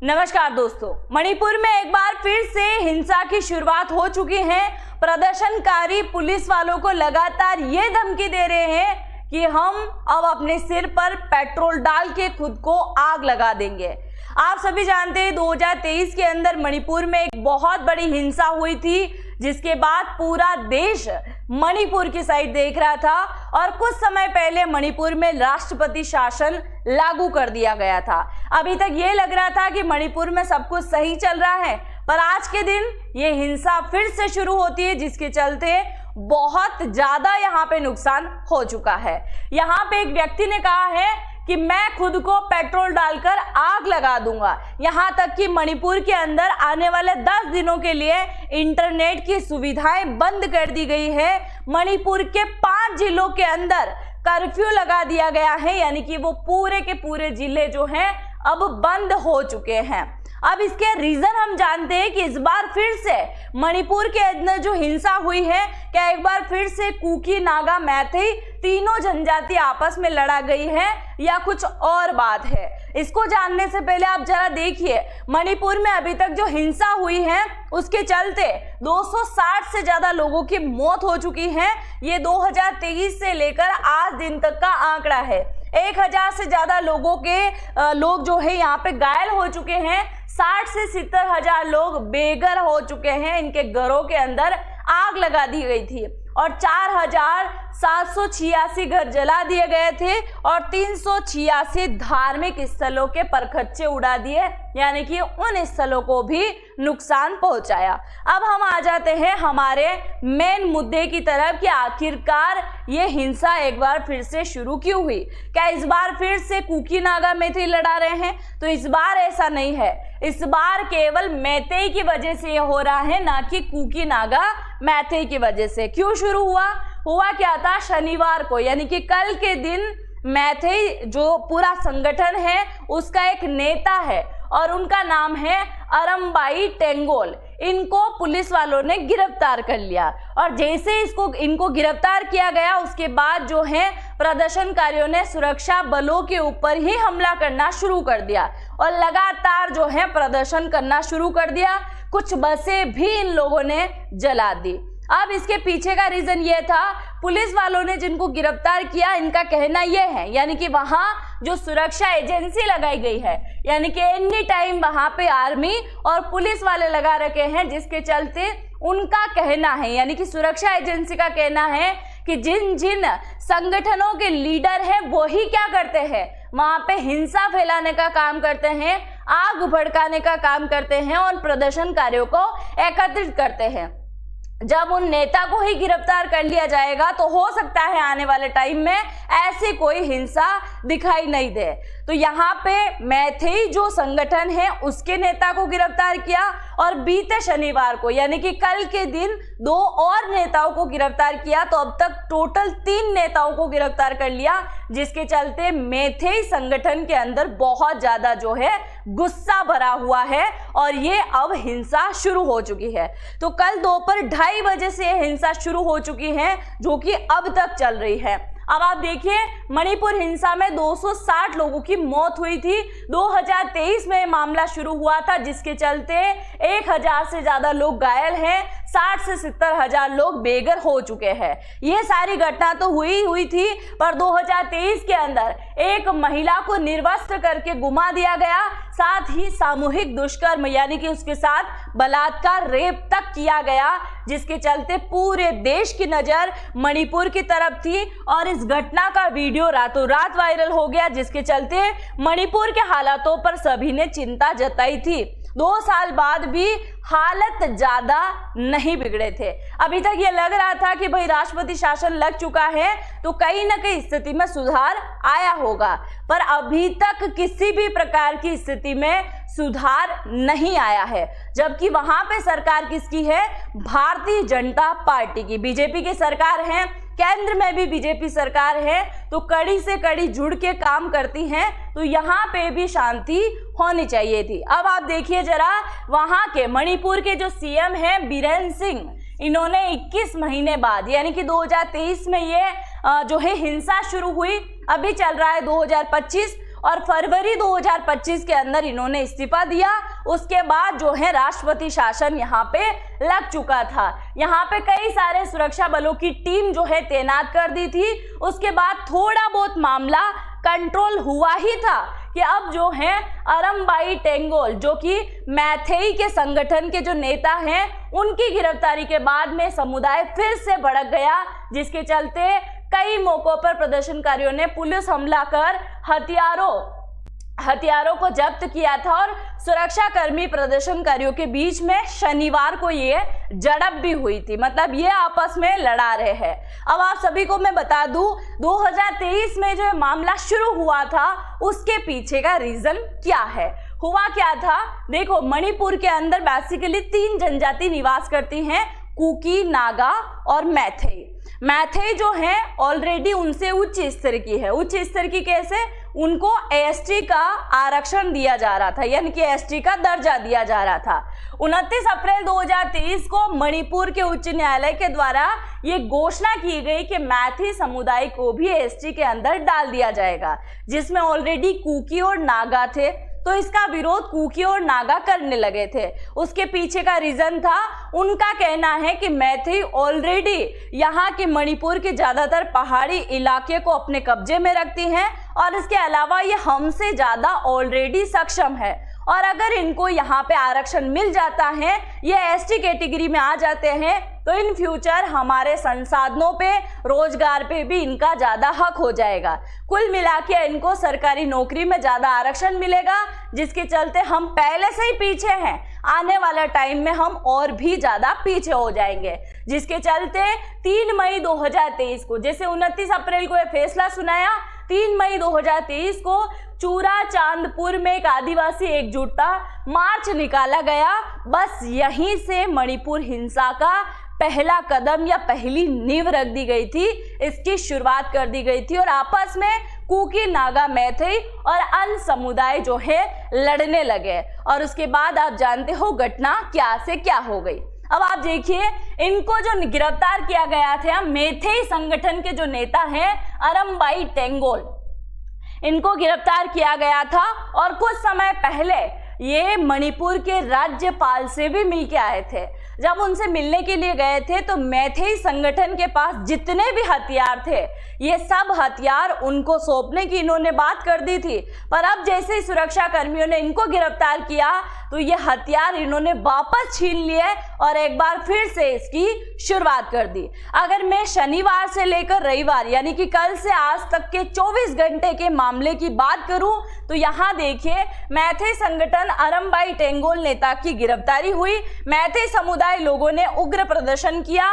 नमस्कार दोस्तों, मणिपुर में एक बार फिर से हिंसा की शुरुआत हो चुकी है। प्रदर्शनकारी पुलिस वालों को लगातार ये धमकी दे रहे हैं कि हम अब अपने सिर पर पेट्रोल डाल के खुद को आग लगा देंगे। आप सभी जानते हैं 2023 के अंदर मणिपुर में एक बहुत बड़ी हिंसा हुई थी, जिसके बाद पूरा देश मणिपुर की साइड देख रहा था और कुछ समय पहले मणिपुर में राष्ट्रपति शासन लागू कर दिया गया था। अभी तक ये लग रहा था कि मणिपुर में सब कुछ सही चल रहा है, पर आज के दिन ये हिंसा फिर से शुरू होती है, जिसके चलते बहुत ज्यादा यहाँ पे नुकसान हो चुका है। यहाँ पे एक व्यक्ति ने कहा है कि मैं खुद को पेट्रोल डालकर आग लगा दूंगा। यहाँ तक कि मणिपुर के अंदर आने वाले 10 दिनों के लिए इंटरनेट की सुविधाएं बंद कर दी गई है। मणिपुर के 5 जिलों के अंदर कर्फ्यू लगा दिया गया है, यानी कि वो पूरे के पूरे जिले जो हैं अब बंद हो चुके हैं। अब इसके रीजन हम जानते हैं कि इस बार फिर से मणिपुर के अंदर जो हिंसा हुई है, क्या एक बार फिर से कुकी, नागा, मैथी तीनों जनजाति आपस में लड़ा गई है या कुछ और बात है? इसको जानने से पहले आप जरा देखिए, मणिपुर में अभी तक जो हिंसा हुई है उसके चलते 260 से ज्यादा लोगों की मौत हो चुकी है। ये 2023 से लेकर आज दिन तक का आंकड़ा है। 1000 से ज्यादा लोग जो है यहाँ पे घायल हो चुके हैं। 60 से 70 हजार लोग बेघर हो चुके हैं। इनके घरों के अंदर आग लगा दी गई थी और 4786 घर जला दिए गए थे और 386 धार्मिक स्थलों के परखच्चे उड़ा दिए, यानी कि उन स्थलों को भी नुकसान पहुंचाया। अब हम आ जाते हैं हमारे मेन मुद्दे की तरफ कि आखिरकार ये हिंसा एक बार फिर से शुरू क्यों हुई। क्या इस बार फिर से कुकी, नागा, मैथी लड़ा रहे हैं? तो इस बार ऐसा नहीं है। इस बार केवल मैथी की वजह से ये हो रहा है, ना कि कुकी, नागा, मैथी की वजह से। क्यों शुरू हुआ क्या था? शनिवार को, यानी कि कल के दिन मैथी जो पूरा संगठन है उसका एक नेता है और उनका नाम है अरमबाई टेंगोल। इनको पुलिस वालों ने गिरफ्तार कर लिया और जैसे इनको गिरफ्तार किया गया उसके बाद जो है प्रदर्शनकारियों ने सुरक्षा बलों के ऊपर ही हमला करना शुरू कर दिया और लगातार जो है प्रदर्शन करना शुरू कर दिया। कुछ बसें भी इन लोगों ने जला दी। अब इसके पीछे का रीजन ये था, पुलिस वालों ने जिनको गिरफ्तार किया इनका कहना यह है, यानी कि वहां जो सुरक्षा एजेंसी लगाई गई है, यानी कि एनी टाइम वहां पे आर्मी और पुलिस वाले लगा रखे हैं, जिसके चलते उनका कहना है, यानी कि सुरक्षा एजेंसी का कहना है कि जिन जिन संगठनों के लीडर हैं वो ही क्या करते हैं, वहां पे हिंसा फैलाने का काम करते हैं, आग भड़काने का काम करते हैं और प्रदर्शनकारियों को एकत्रित करते हैं। जब उन नेता को ही गिरफ्तार कर लिया जाएगा तो हो सकता है आने वाले टाइम में ऐसी कोई हिंसा दिखाई नहीं दे। तो यहाँ पे मैथी जो संगठन है उसके नेता को गिरफ्तार किया और बीते शनिवार को, यानी कि कल के दिन 2 और नेताओं को गिरफ्तार किया। तो अब तक टोटल 3 नेताओं को गिरफ्तार कर लिया, जिसके चलते मैथी संगठन के अंदर बहुत ज्यादा जो है गुस्सा भरा हुआ है और ये अब हिंसा शुरू हो चुकी है। तो कल दोपहर 2:30 बजे से हिंसा शुरू हो चुकी है, जो कि अब तक चल रही है। अब आप देखिए, मणिपुर हिंसा में 260 लोगों की मौत हुई थी। 2023 में मामला शुरू हुआ था, जिसके चलते 1000 से ज्यादा लोग घायल हैं, 60 से 70 हजार लोग बेघर हो चुके हैं। ये सारी घटना तो हुई थी, पर 2023 के अंदर एक महिला को निर्वस्त्र करके गुमा दिया गया, साथ ही सामूहिक दुष्कर्म यानी कि उसके साथ बलात्कार, रेप तक किया गया, जिसके चलते पूरे देश की नजर मणिपुर की तरफ थी और इस घटना का वीडियो रातों रात वायरल हो गया, जिसके चलते मणिपुर के हालातों पर सभी ने चिंता जताई थी। 2 साल बाद भी हालत ज्यादा नहीं बिगड़े थे। अभी तक ये लग रहा था कि भाई राष्ट्रपति शासन लग चुका है तो कहीं ना कहीं स्थिति में सुधार आया होगा, पर अभी तक किसी भी प्रकार की स्थिति में सुधार नहीं आया है। जबकि वहां पे सरकार किसकी है? भारतीय जनता पार्टी की, बीजेपी की सरकार है। केंद्र में भी बीजेपी सरकार है, तो कड़ी से कड़ी जुड़ के काम करती हैं, तो यहाँ पे भी शांति होनी चाहिए थी। अब आप देखिए जरा, वहां के मणिपुर के जो सीएम हैं बीरेन सिंह, इन्होंने 21 महीने बाद, यानी कि 2023 में ये जो है हिंसा शुरू हुई, अभी चल रहा है 2025 और फरवरी 2025 के अंदर इन्होंने इस्तीफा दिया। उसके बाद जो है राष्ट्रपति शासन यहाँ पे लग चुका था। यहाँ पे कई सारे सुरक्षा बलों की टीम जो है तैनात कर दी थी। उसके बाद थोड़ा बहुत मामला कंट्रोल हुआ ही था कि अब जो है अरमबाई टेंगोल जो कि मैथेई के संगठन के जो नेता हैं उनकी गिरफ्तारी के बाद में समुदाय फिर से भड़क गया, जिसके चलते कई मौकों पर प्रदर्शनकारियों ने पुलिस हमला कर हथियारों को जब्त किया था और सुरक्षाकर्मी प्रदर्शनकारियों के बीच में शनिवार को ये झड़प भी हुई थी, मतलब ये आपस में लड़ा रहे हैं। अब आप सभी को मैं बता दूं 2023 में जो मामला शुरू हुआ था उसके पीछे का रीजन क्या है। हुआ क्या था, देखो मणिपुर के अंदर बेसिकली 3 जनजाति निवास करती हैं, कुकी, नागा और मैथेई। मैथेई जो है ऑलरेडी उनसे उच्च स्तर की है। उच्च स्तर की कैसे, उनको एसटी का आरक्षण दिया जा रहा था, यानी कि एसटी का दर्जा दिया जा रहा था। 29 अप्रैल 2023 को मणिपुर के उच्च न्यायालय के द्वारा ये घोषणा की गई कि मैथी समुदाय को भी एसटी के अंदर डाल दिया जाएगा, जिसमें ऑलरेडी कुकी और नागा थे। तो इसका विरोध कुकी और नागा करने लगे थे। उसके पीछे का रीजन था, उनका कहना है कि मैथी ऑलरेडी यहाँ के मणिपुर के ज्यादातर पहाड़ी इलाके को अपने कब्जे में रखती हैं और इसके अलावा ये हमसे ज्यादा ऑलरेडी सक्षम है और अगर इनको यहाँ पे आरक्षण मिल जाता है, ये एसटी कैटेगरी में आ जाते हैं, तो इन फ्यूचर हमारे संसाधनों पे, रोजगार पे भी इनका ज्यादा हक हो जाएगा। कुल मिला के इनको सरकारी नौकरी में ज्यादा आरक्षण मिलेगा, जिसके चलते हम पहले से ही पीछे हैं, आने वाला टाइम में हम और भी ज्यादा पीछे हो जाएंगे। जिसके चलते 3 मई 2023 को, जैसे 29 अप्रैल को यह फैसला सुनाया, 3 मई 2023 को चूरा चांदपुर में एक आदिवासी एकजुटता मार्च निकाला गया। बस यहीं से मणिपुर हिंसा का पहला कदम या पहली नींव रख दी गई थी, इसकी शुरुआत कर दी गई थी और आपस में कुकी, नागा, मैथेई और अन्य समुदाय जो है लड़ने लगे और उसके बाद आप जानते हो घटना क्या से क्या हो गई। अब आप देखिए, इनको जो गिरफ्तार किया गया था, मैथेई संगठन के जो नेता हैं अरमबाई टेंगोल, इनको गिरफ्तार किया गया था और कुछ समय पहले ये मणिपुर के राज्यपाल से भी मिलके आए थे। जब उनसे मिलने के लिए गए थे तो मैथेई संगठन के पास जितने भी हथियार थे, ये सब हथियार उनको सौंपने की इन्होंने बात कर दी थी। पर अब जैसे ही सुरक्षा कर्मियों ने इनको गिरफ्तार किया तो ये हथियार इन्होंने वापस छीन लिए और एक बार फिर से इसकी शुरुआत कर दी। अगर मैं शनिवार से लेकर रविवार यानी कि कल से आज तक के 24 घंटे के मामले की बात करूं तो यहाँ देखिए, मैथेई संगठन अरमबाई टेंगोल नेता की गिरफ्तारी हुई। मैथेई समुदाय लोगों ने उग्र प्रदर्शन किया।